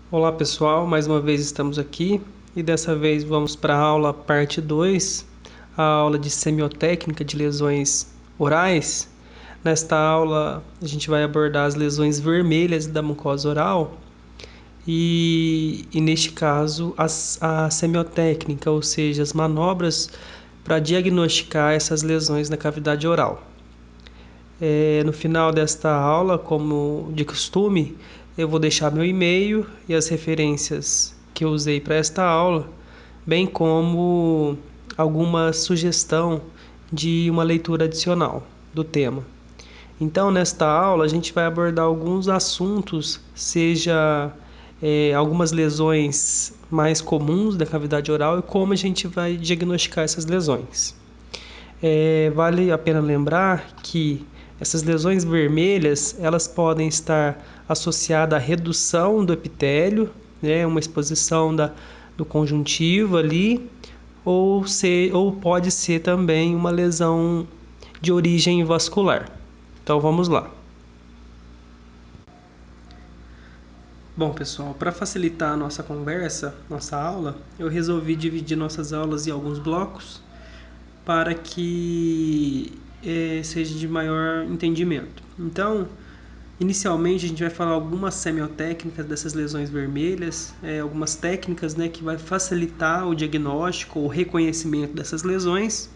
Olá pessoal, mais uma vez estamos aqui e dessa vez vamos para a aula parte 2, a aula de semiotécnica de lesões orais. Nesta aula a gente vai abordar as lesões vermelhas da mucosa oral e neste caso a semiotécnica, ou seja, as manobras para diagnosticar essas lesões na cavidade oral. No final desta aula, como de costume, eu vou deixar meu e-mail e as referências que eu usei para esta aula, bem como alguma sugestão de uma leitura adicional do tema. Então, nesta aula, a gente vai abordar alguns assuntos, seja algumas lesões mais comuns da cavidade oral e como a gente vai diagnosticar essas lesões. Vale a pena lembrar que essas lesões vermelhas, elas podem estar associadas à redução do epitélio, né, uma exposição do conjuntivo ali, ou pode ser também uma lesão de origem vascular. Então vamos lá. Bom, pessoal, para facilitar a nossa conversa, nossa aula, eu resolvi dividir nossas aulas em alguns blocos para que seja de maior entendimento. Então, inicialmente a gente vai falar algumas semiotécnicas dessas lesões vermelhas, algumas técnicas, né, que vai facilitar o diagnóstico ou reconhecimento dessas lesões.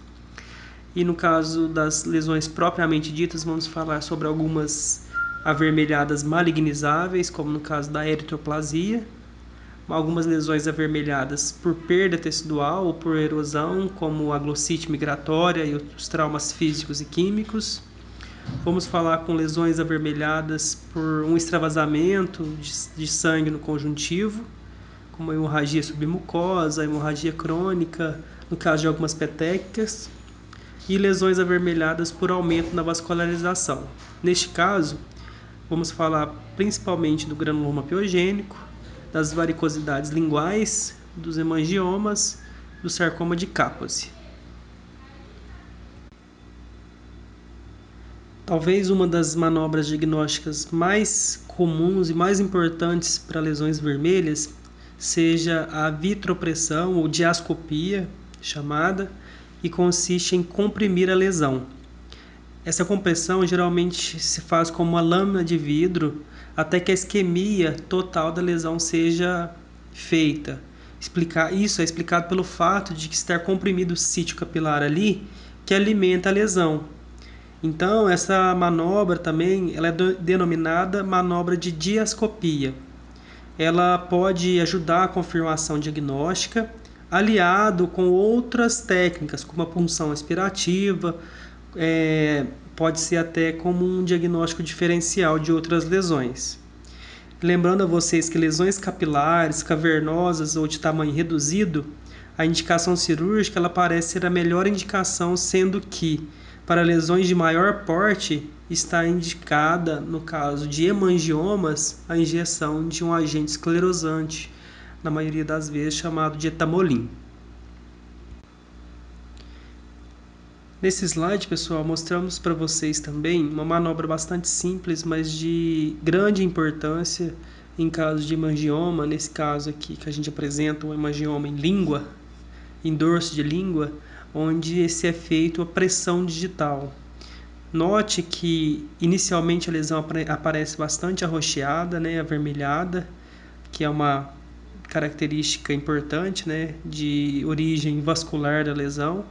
E no caso das lesões propriamente ditas, vamos falar sobre algumas avermelhadas malignizáveis, como no caso da eritroplasia, algumas lesões avermelhadas por perda tecidual ou por erosão, como a glossite migratória e os traumas físicos e químicos. Vamos falar com lesões avermelhadas por um extravasamento de sangue no conjuntivo, como a hemorragia submucosa, a hemorragia crônica, no caso de algumas petequias, e lesões avermelhadas por aumento na vascularização. Neste caso, vamos falar principalmente do granuloma piogênico, das varicosidades linguais, dos hemangiomas, do sarcoma de Kaposi. Talvez uma das manobras diagnósticas mais comuns e mais importantes para lesões vermelhas seja a vitropressão ou diascopia, chamada, e consiste em comprimir a lesão. Essa compressão geralmente se faz com uma lâmina de vidro até que a isquemia total da lesão seja feita. Isso é explicado pelo fato de que estar comprimido o sítio capilar ali que alimenta a lesão. Então, essa manobra também ela é denominada manobra de diascopia. Ela pode ajudar a confirmação diagnóstica, aliado com outras técnicas, como a punção aspirativa, pode ser até como um diagnóstico diferencial de outras lesões. Lembrando a vocês que lesões capilares, cavernosas ou de tamanho reduzido, a indicação cirúrgica ela parece ser a melhor indicação, sendo que para lesões de maior porte está indicada, no caso de hemangiomas, a injeção de um agente esclerosante, na maioria das vezes chamado de etamolim. Nesse slide, pessoal, mostramos para vocês também uma manobra bastante simples, mas de grande importância em caso de hemangioma. Nesse caso aqui que a gente apresenta um hemangioma em língua, em dorso de língua, onde esse é feito a pressão digital. Note que inicialmente a lesão aparece bastante arroxeada, né, avermelhada, que é uma característica importante, né, de origem vascular da lesão.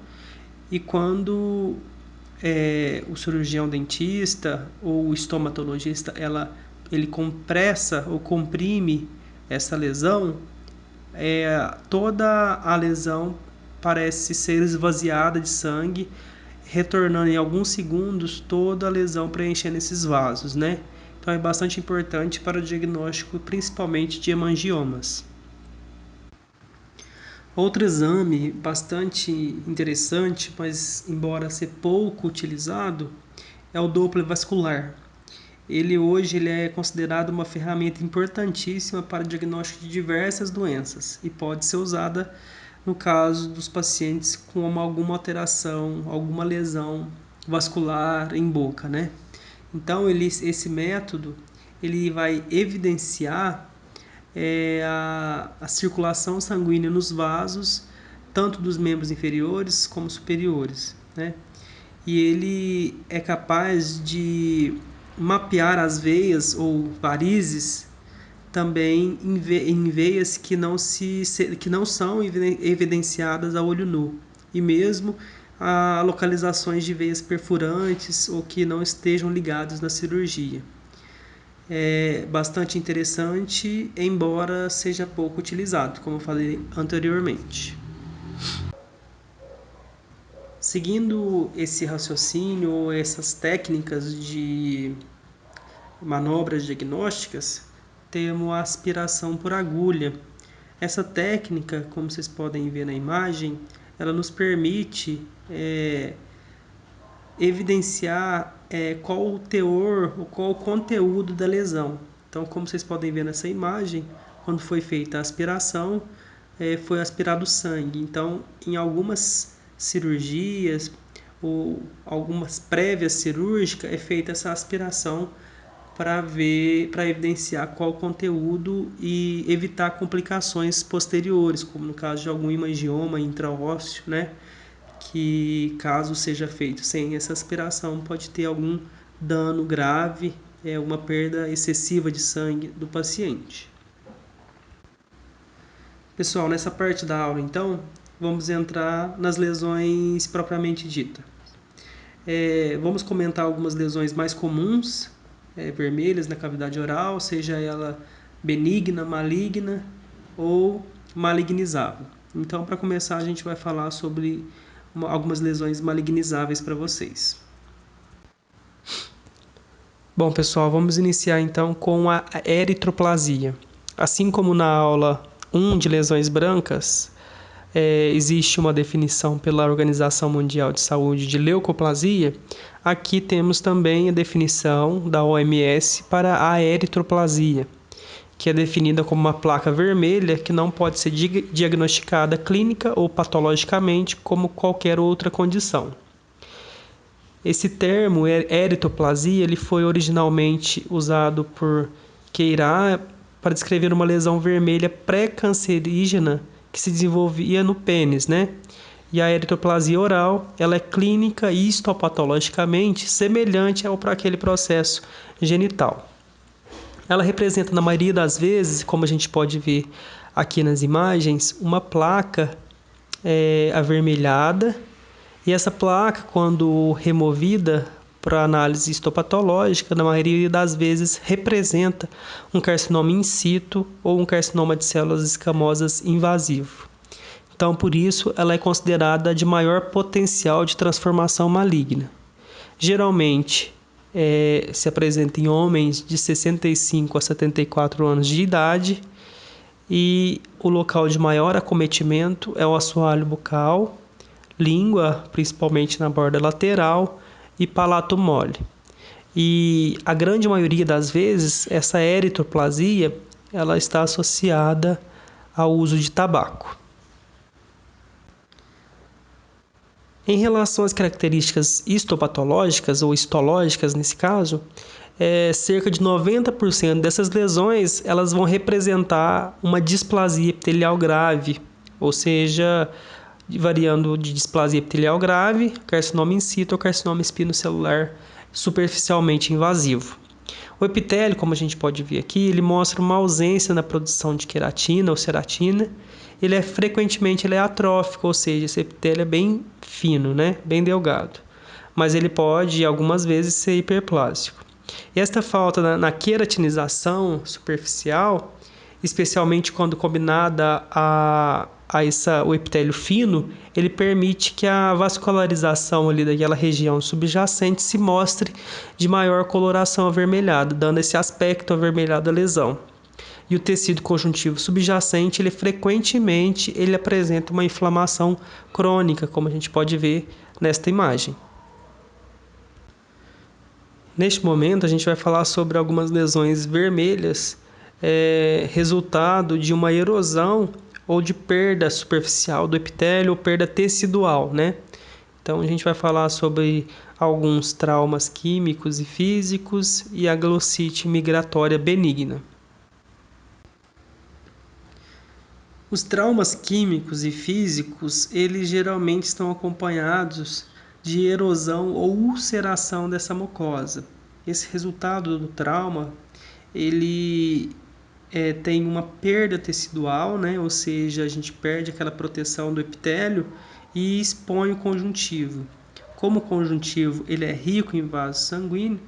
E quando o cirurgião dentista ou o estomatologista ele compressa ou comprime essa lesão, toda a lesão parece ser esvaziada de sangue, retornando em alguns segundos toda a lesão preenchendo esses vasos, né? Então é bastante importante para o diagnóstico, principalmente de hemangiomas. Outro exame bastante interessante, mas embora ser pouco utilizado, é o Doppler vascular. Hoje ele é considerado uma ferramenta importantíssima para o diagnóstico de diversas doenças e pode ser usada no caso dos pacientes com alguma alteração, alguma lesão vascular em boca, né? Então esse método ele vai evidenciar a circulação sanguínea nos vasos, tanto dos membros inferiores como superiores, né? E ele é capaz de mapear as veias ou varizes também em veias que não são evidenciadas a olho nu, e mesmo a localizações de veias perfurantes ou que não estejam ligadas na cirurgia. É bastante interessante, embora seja pouco utilizado, como eu falei anteriormente. Seguindo esse raciocínio ou essas técnicas de manobras diagnósticas, temos a aspiração por agulha. Essa técnica, como vocês podem ver na imagem, ela nos permite evidenciar qual o teor, ou qual o conteúdo da lesão. Então, como vocês podem ver nessa imagem, quando foi feita a aspiração, foi aspirado sangue. Então, em algumas cirurgias ou algumas prévias cirúrgicas, é feita essa aspiração para evidenciar qual o conteúdo e evitar complicações posteriores, como no caso de algum hemangioma intraósseo, né? Que caso seja feito sem essa aspiração pode ter algum dano grave, uma perda excessiva de sangue do paciente. Pessoal, nessa parte da aula então, vamos entrar nas lesões propriamente ditas. Vamos comentar algumas lesões mais comuns, vermelhas na cavidade oral, seja ela benigna, maligna ou malignizável. Então, para começar, a gente vai falar sobre algumas lesões malignizáveis para vocês. Bom, pessoal, vamos iniciar então com a eritroplasia. Assim como na aula 1 de lesões brancas, existe uma definição pela Organização Mundial de Saúde de leucoplasia, aqui temos também a definição da OMS para a eritroplasia, que é definida como uma placa vermelha que não pode ser diagnosticada clínica ou patologicamente como qualquer outra condição. Esse termo, eritroplasia, ele foi originalmente usado por Queirá para descrever uma lesão vermelha pré-cancerígena que se desenvolvia no pênis, né? E a eritroplasia oral, ela é clínica e histopatologicamente semelhante para aquele processo genital. Ela representa, na maioria das vezes, como a gente pode ver aqui nas imagens, uma placa avermelhada. E essa placa, quando removida para análise histopatológica, na maioria das vezes representa um carcinoma in situ ou um carcinoma de células escamosas invasivo. Então, por isso, ela é considerada de maior potencial de transformação maligna. Geralmente, se apresenta em homens de 65 a 74 anos de idade e o local de maior acometimento é o assoalho bucal, língua, principalmente na borda lateral, e palato mole. E a grande maioria das vezes, essa eritroplasia, ela está associada ao uso de tabaco. Em relação às características histopatológicas, ou histológicas nesse caso, cerca de 90% dessas lesões elas vão representar uma displasia epitelial grave, ou seja, variando de displasia epitelial grave, carcinoma in situ ou carcinoma espinocelular superficialmente invasivo. O epitélio, como a gente pode ver aqui, ele mostra uma ausência na produção de queratina ou ceratina. Frequentemente ele é atrófico, ou seja, esse epitélio é bem fino, né? Bem delgado. Mas ele pode, algumas vezes, ser hiperplásico. E esta falta na queratinização superficial, especialmente quando combinada o epitélio fino, ele permite que a vascularização ali daquela região subjacente se mostre de maior coloração avermelhada, dando esse aspecto avermelhado da lesão. E o tecido conjuntivo subjacente, frequentemente apresenta uma inflamação crônica, como a gente pode ver nesta imagem. Neste momento, a gente vai falar sobre algumas lesões vermelhas, resultado de uma erosão ou de perda superficial do epitélio ou perda tecidual, né? Então, a gente vai falar sobre alguns traumas químicos e físicos e a glossite migratória benigna. Os traumas químicos e físicos, eles geralmente estão acompanhados de erosão ou ulceração dessa mucosa. Esse resultado do trauma, ele tem uma perda tecidual, né? Ou seja, a gente perde aquela proteção do epitélio e expõe o conjuntivo. Como o conjuntivo ele é rico em vaso sanguíneo,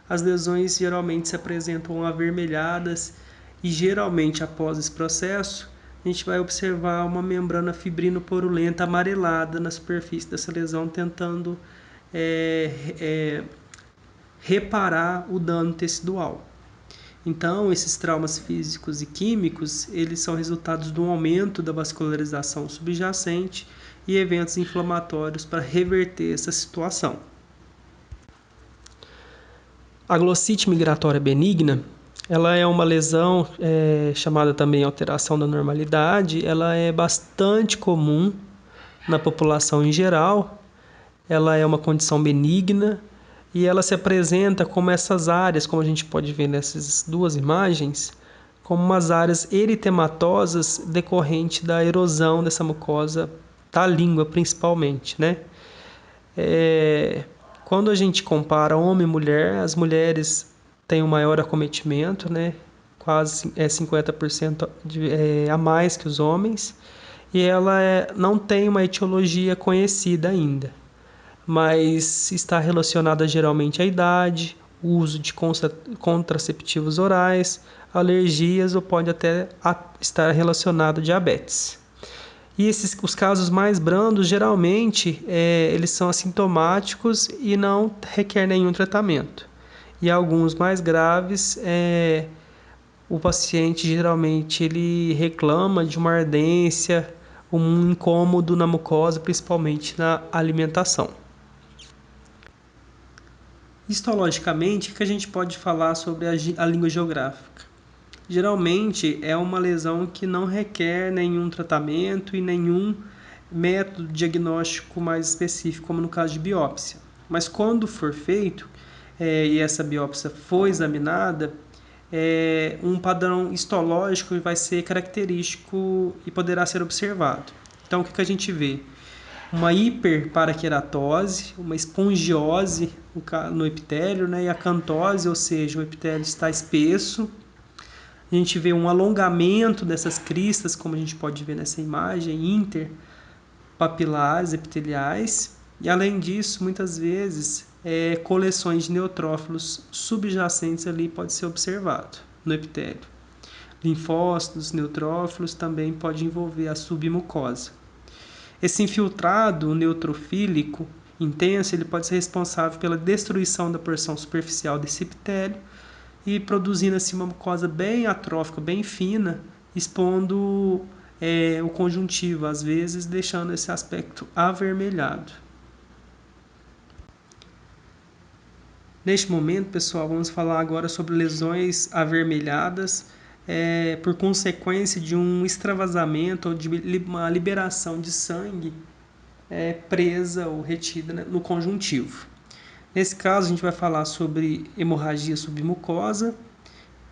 as lesões geralmente se apresentam avermelhadas e geralmente após esse processo a gente vai observar uma membrana fibrino-porulenta amarelada na superfície dessa lesão, tentando reparar o dano tecidual. Então, esses traumas físicos e químicos, eles são resultados do aumento da vascularização subjacente e eventos inflamatórios para reverter essa situação. A glossite migratória benigna, ela é uma lesão chamada também alteração da normalidade. Ela é bastante comum na população em geral. Ela é uma condição benigna e ela se apresenta como essas áreas, como a gente pode ver nessas duas imagens, como umas áreas eritematosas decorrente da erosão dessa mucosa da língua, principalmente, né? Quando a gente compara homem e mulher, as mulheres têm um maior acometimento, né? Quase 50% a mais que os homens, e ela não tem uma etiologia conhecida ainda, mas está relacionada geralmente à idade, o uso de contraceptivos orais, alergias ou pode até estar relacionado a diabetes. E os casos mais brandos, geralmente, eles são assintomáticos e não requer nenhum tratamento. E alguns mais graves, o paciente geralmente ele reclama de uma ardência, um incômodo na mucosa, principalmente na alimentação. Histologicamente, o que a gente pode falar sobre a língua geográfica? Geralmente é uma lesão que não requer nenhum tratamento e nenhum método diagnóstico mais específico, como no caso de biópsia. Mas quando for feito e essa biópsia for examinada, um padrão histológico vai ser característico e poderá ser observado. Então, o que a gente vê? Uma hiperparaqueratose, uma espongiose no epitélio, né? E a cantose, ou seja, o epitélio está espesso. A gente vê um alongamento dessas cristas, como a gente pode ver nessa imagem, interpapilares epiteliais. E além disso, muitas vezes, coleções de neutrófilos subjacentes ali pode ser observado no epitélio. Linfócitos, neutrófilos também pode envolver a submucosa. Esse infiltrado neutrofílico intenso, ele pode ser responsável pela destruição da porção superficial desse epitélio e produzindo assim uma mucosa bem atrófica, bem fina, expondo o conjuntivo, às vezes deixando esse aspecto avermelhado. Neste momento, pessoal, vamos falar agora sobre lesões avermelhadas por consequência de um extravasamento ou de uma liberação de sangue presa ou retida, né, no conjuntivo. Nesse caso, a gente vai falar sobre hemorragia submucosa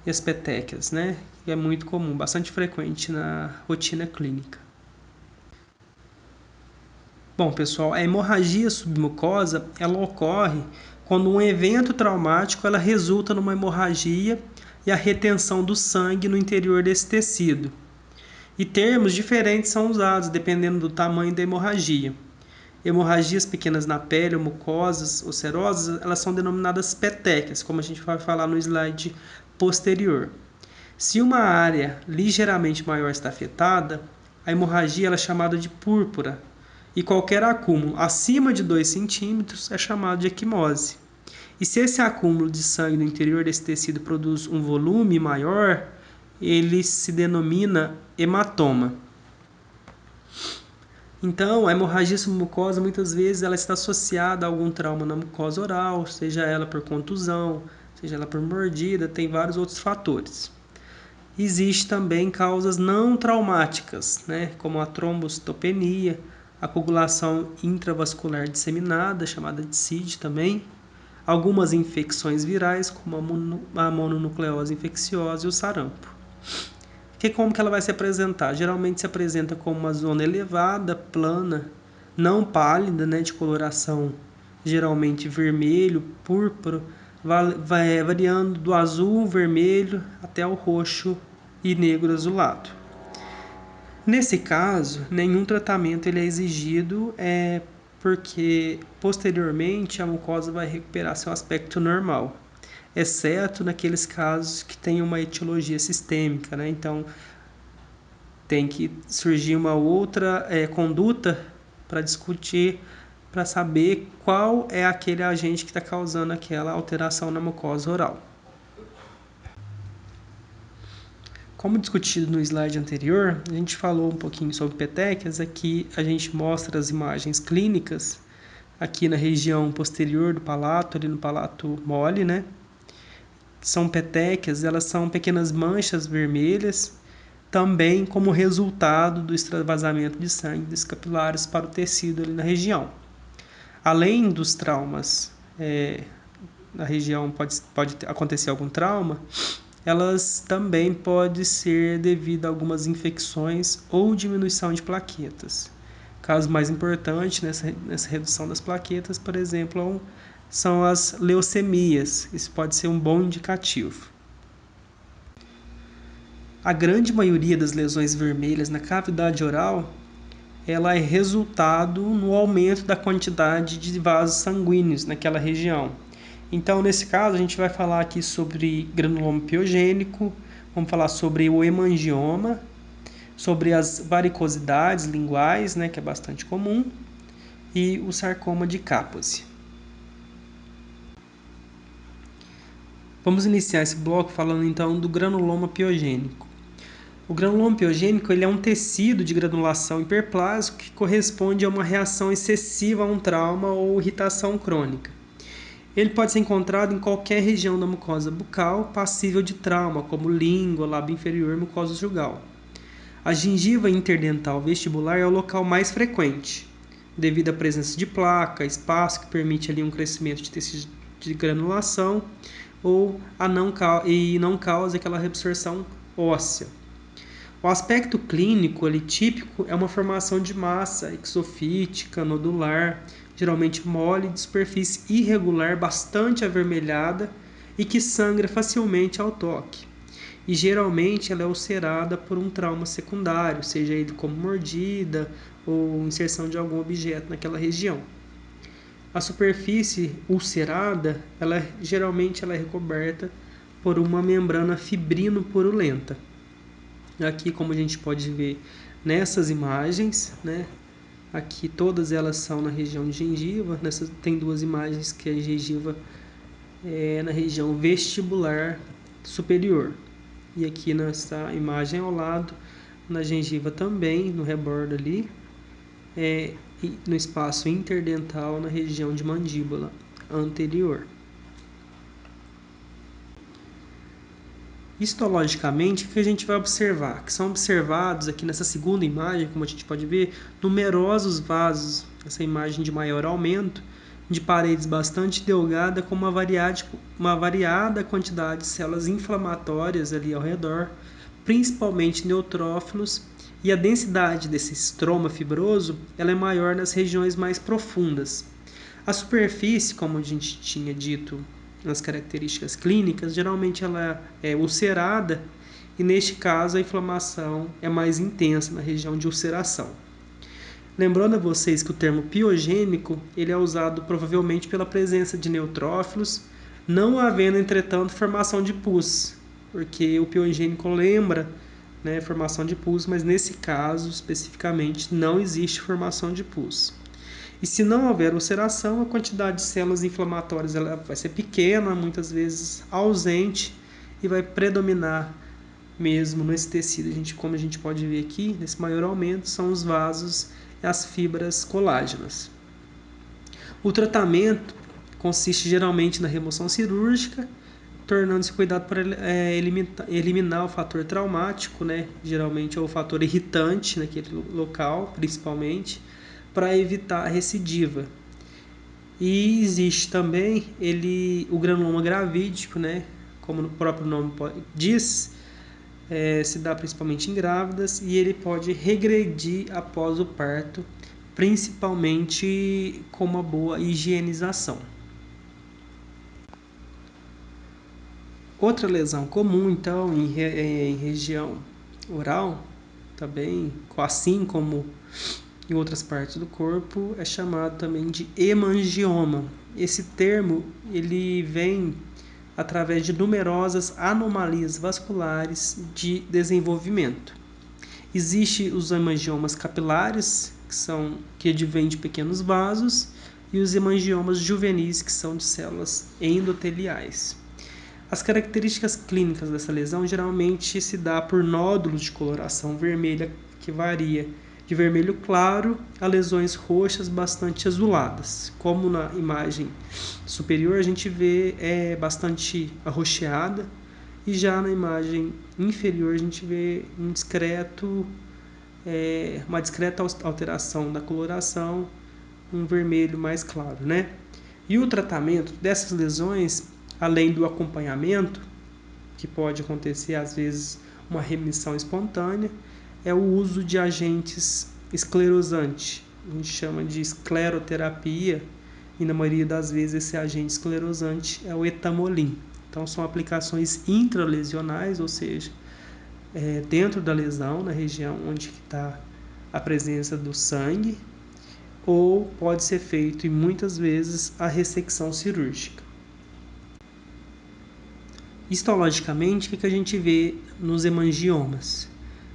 e as petequias, né, que é muito comum, bastante frequente na rotina clínica. Bom, pessoal, a hemorragia submucosa, ela ocorre quando um evento traumático ela resulta numa hemorragia e a retenção do sangue no interior desse tecido. E termos diferentes são usados dependendo do tamanho da hemorragia. Hemorragias pequenas na pele, ou mucosas, ou serosas, elas são denominadas petequias, como a gente vai falar no slide posterior. Se uma área ligeiramente maior está afetada, a hemorragia ela é chamada de púrpura, e qualquer acúmulo acima de 2 centímetros é chamado de equimose. E se esse acúmulo de sangue no interior desse tecido produz um volume maior, ele se denomina hematoma. Então, a hemorragia submucosa, muitas vezes, ela está associada a algum trauma na mucosa oral, seja ela por contusão, seja ela por mordida, tem vários outros fatores. Existem também causas não traumáticas, né, como a trombocitopenia, a coagulação intravascular disseminada, chamada de CID também, algumas infecções virais, como a mononucleose infecciosa e o sarampo. Como que ela vai se apresentar? Geralmente se apresenta como uma zona elevada, plana, não pálida, né, de coloração geralmente vermelho, púrpura, variando do azul, vermelho até o roxo e negro azulado. Nesse caso, nenhum tratamento ele é exigido, porque posteriormente a mucosa vai recuperar seu aspecto normal, exceto naqueles casos que tem uma etiologia sistêmica, né? Então tem que surgir uma outra conduta para discutir, para saber qual é aquele agente que está causando aquela alteração na mucosa oral. Como discutido no slide anterior, a gente falou um pouquinho sobre petequias. Aqui a gente mostra as imagens clínicas aqui na região posterior do palato, ali no palato mole, né? São petequias, elas são pequenas manchas vermelhas, também como resultado do extravasamento de sangue dos capilares para o tecido ali na região. Além dos traumas, na região pode acontecer algum trauma, elas também podem ser devido a algumas infecções ou diminuição de plaquetas. Caso mais importante nessa redução das plaquetas, por exemplo, são as leucemias. Isso pode ser um bom indicativo. A grande maioria das lesões vermelhas na cavidade oral, ela é resultado no aumento da quantidade de vasos sanguíneos naquela região. Então, nesse caso, a gente vai falar aqui sobre granuloma piogênico, vamos falar sobre o hemangioma, sobre as varicosidades linguais, né, que é bastante comum, e o sarcoma de Kaposi. Vamos iniciar esse bloco falando então do granuloma piogênico. O granuloma piogênico ele é um tecido de granulação hiperplásico que corresponde a uma reação excessiva a um trauma ou irritação crônica. Ele pode ser encontrado em qualquer região da mucosa bucal passível de trauma, como língua, lábio inferior e mucosa jugal. A gengiva interdental vestibular é o local mais frequente, devido à presença de placa, espaço que permite ali um crescimento de tecido de granulação e não causa aquela reabsorção óssea. O aspecto clínico ali, típico é uma formação de massa exofítica, nodular, geralmente mole, de superfície irregular, bastante avermelhada e que sangra facilmente ao toque. E geralmente ela é ulcerada por um trauma secundário, seja ele como mordida ou inserção de algum objeto naquela região. A superfície ulcerada, geralmente ela é recoberta por uma membrana fibrino-purulenta. Aqui, como a gente pode ver nessas imagens, né? Aqui todas elas são na região de gengiva. Tem duas imagens que a gengiva é na região vestibular superior. E aqui nessa imagem ao lado, na gengiva também, no rebordo ali, e no espaço interdental na região de mandíbula anterior. Histologicamente, o que a gente vai observar? Que são observados aqui nessa segunda imagem, como a gente pode ver, numerosos vasos, essa imagem de maior aumento, de paredes bastante delgadas, com uma variada quantidade de células inflamatórias ali ao redor, principalmente neutrófilos, e a densidade desse estroma fibroso ela é maior nas regiões mais profundas. A superfície, como a gente tinha dito nas características clínicas, geralmente ela é ulcerada e neste caso a inflamação é mais intensa na região de ulceração. Lembrando a vocês que o termo piogênico ele é usado provavelmente pela presença de neutrófilos, não havendo entretanto formação de pus, porque o piogênico lembra, né, formação de pus, mas nesse caso especificamente não existe formação de pus. E se não houver ulceração, a quantidade de células inflamatórias ela vai ser pequena, muitas vezes ausente, e vai predominar mesmo nesse tecido. Como a gente pode ver aqui, nesse maior aumento, são os vasos e as fibras colágenas. O tratamento consiste geralmente na remoção cirúrgica, tornando-se cuidado para eliminar o fator traumático, né? Geralmente é o fator irritante naquele local, principalmente, para evitar a recidiva. E existe também o granuloma gravídico, né? Como o próprio nome diz, se dá principalmente em grávidas e ele pode regredir após o parto, principalmente com uma boa higienização. Outra lesão comum, então, em região oral, também, assim como em outras partes do corpo, é chamado também de hemangioma. Esse termo ele vem através de numerosas anomalias vasculares de desenvolvimento. Existem os hemangiomas capilares, que advêm de pequenos vasos, e os hemangiomas juvenis, que são de células endoteliais. As características clínicas dessa lesão geralmente se dá por nódulos de coloração vermelha que varia de vermelho claro a lesões roxas bastante azuladas. Como na imagem superior a gente vê bastante arroxeada e já na imagem inferior a gente vê uma discreta alteração da coloração, um vermelho mais claro, né? E o tratamento dessas lesões, além do acompanhamento, que pode acontecer às vezes uma remissão espontânea, é o uso de agentes esclerosantes. A gente chama de escleroterapia e na maioria das vezes esse agente esclerosante é o etamolim. Então são aplicações intralesionais, ou seja, dentro da lesão, na região onde está a presença do sangue, ou pode ser feito, e muitas vezes, a ressecção cirúrgica. Histologicamente, o que a gente vê nos hemangiomas?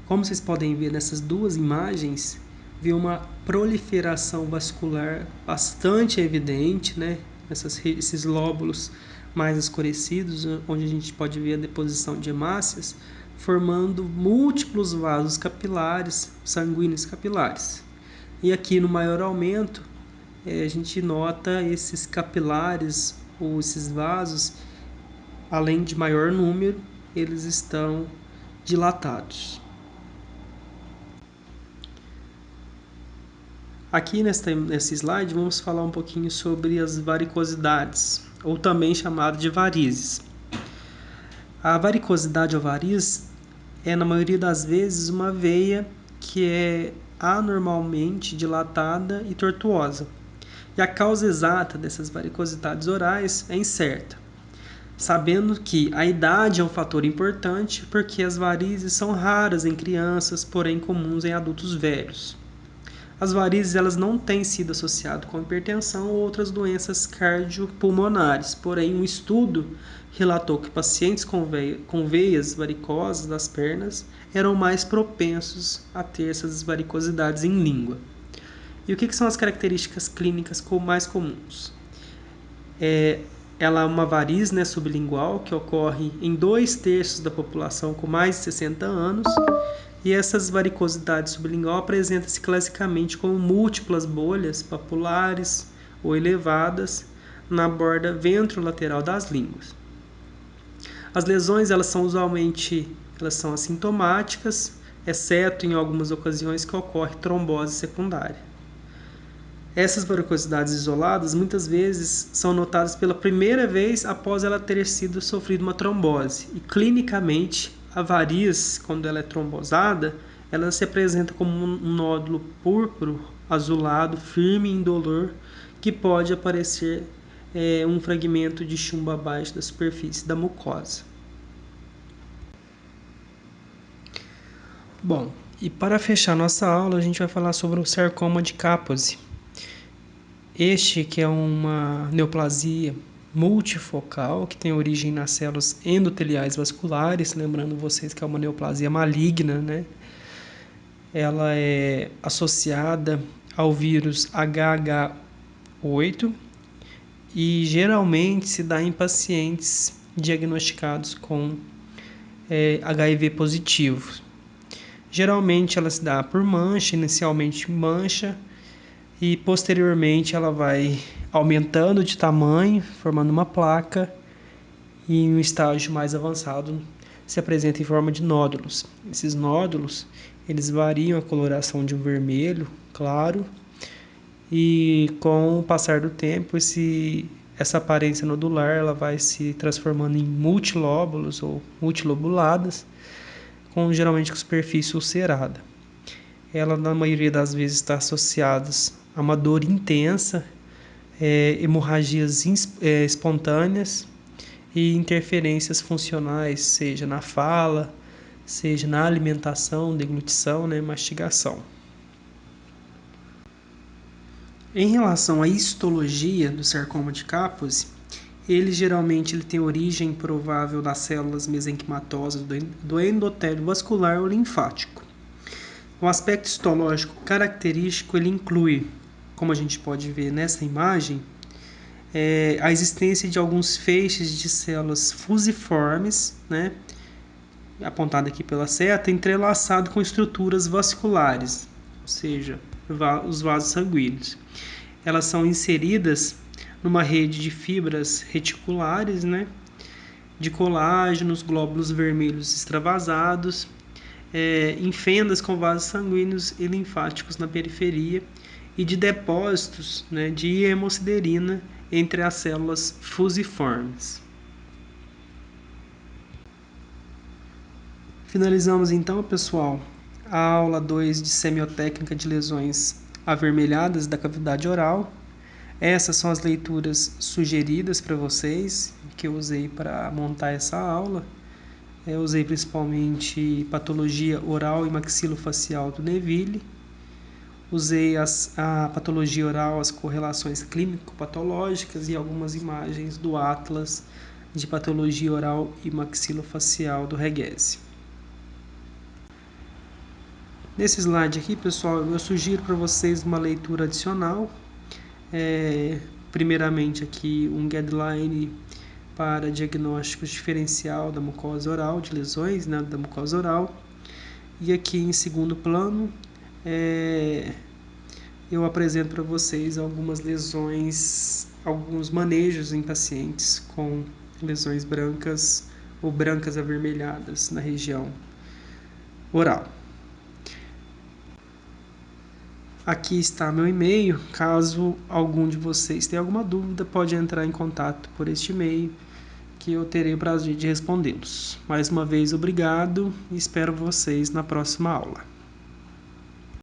Como vocês podem ver nessas duas imagens, vê uma proliferação vascular bastante evidente, né? Esses lóbulos mais escurecidos, onde a gente pode ver a deposição de hemácias, formando múltiplos vasos capilares, sanguíneos capilares. E aqui no maior aumento, a gente nota esses capilares ou esses vasos, além de maior número, eles estão dilatados. Aqui nesse slide vamos falar um pouquinho sobre as varicosidades, ou também chamado de varizes. A varicosidade ou variz é, na maioria das vezes, uma veia que é anormalmente dilatada e tortuosa. E a causa exata dessas varicosidades orais é incerta, sabendo que a idade é um fator importante porque as varizes são raras em crianças, porém comuns em adultos velhos. As varizes elas não têm sido associadas com hipertensão ou outras doenças cardiopulmonares, porém um estudo relatou que pacientes com veias varicosas das pernas eram mais propensos a ter essas varicosidades em língua. E o que são as características clínicas mais comuns? Ela é uma variz, né, sublingual que ocorre em 2/3 da população com mais de 60 anos. E essas varicosidades sublingual apresentam-se classicamente como múltiplas bolhas papulares ou elevadas na borda ventrolateral das línguas. As lesões elas são assintomáticas, exceto em algumas ocasiões que ocorre trombose secundária. Essas varicosidades isoladas muitas vezes são notadas pela primeira vez após ela ter sofrido uma trombose. E clinicamente, a variz, quando ela é trombosada, ela se apresenta como um nódulo púrpuro, azulado, firme e indolor, que pode aparecer um fragmento de chumbo abaixo da superfície da mucosa. Bom, e para fechar nossa aula, a gente vai falar sobre o sarcoma de Kaposi. Este que é uma neoplasia multifocal, que tem origem nas células endoteliais vasculares, lembrando vocês que é uma neoplasia maligna, né? Ela é associada ao vírus HH8 e geralmente se dá em pacientes diagnosticados com HIV positivo. Geralmente ela se dá por mancha, inicialmente mancha, e posteriormente ela vai aumentando de tamanho, formando uma placa, e em um estágio mais avançado se apresenta em forma de nódulos. Esses nódulos eles variam a coloração de um vermelho claro, e com o passar do tempo essa aparência nodular ela vai se transformando em multilóbulos ou multilobuladas, geralmente com superfície ulcerada. Ela, na maioria das vezes, está associada a uma dor intensa, hemorragias espontâneas e interferências funcionais, seja na fala, seja na alimentação, deglutição, mastigação. Em relação à histologia do sarcoma de Kaposi, ele geralmente tem origem provável das células mesenquimatosas do endotélio vascular ou linfático. O aspecto histológico característico ele inclui, como a gente pode ver nessa imagem, a existência de alguns feixes de células fusiformes, apontada aqui pela seta, entrelaçado com estruturas vasculares, ou seja, os vasos sanguíneos. Elas são inseridas numa rede de fibras reticulares, de colágenos, glóbulos vermelhos extravasados, em fendas com vasos sanguíneos e linfáticos na periferia e de depósitos de hemosiderina entre as células fusiformes. Finalizamos então, pessoal, a aula 2 de semiotécnica de lesões avermelhadas da cavidade oral. Essas são as leituras sugeridas para vocês, que eu usei para montar essa aula. Eu usei principalmente patologia oral e maxilofacial do Neville. Usei a patologia oral, as correlações clínico-patológicas e algumas imagens do Atlas de patologia oral e maxilofacial do Reguese. Nesse slide aqui, pessoal, eu sugiro para vocês uma leitura adicional. Primeiramente aqui um guideline para diagnóstico diferencial da mucosa oral, de lesões da mucosa oral. E aqui em segundo plano, eu apresento para vocês algumas lesões, alguns manejos em pacientes com lesões brancas ou brancas avermelhadas na região oral. Aqui está meu e-mail. Caso algum de vocês tenha alguma dúvida, pode entrar em contato por este e-mail, que eu terei o prazer de respondê-los. Mais uma vez, obrigado e espero vocês na próxima aula.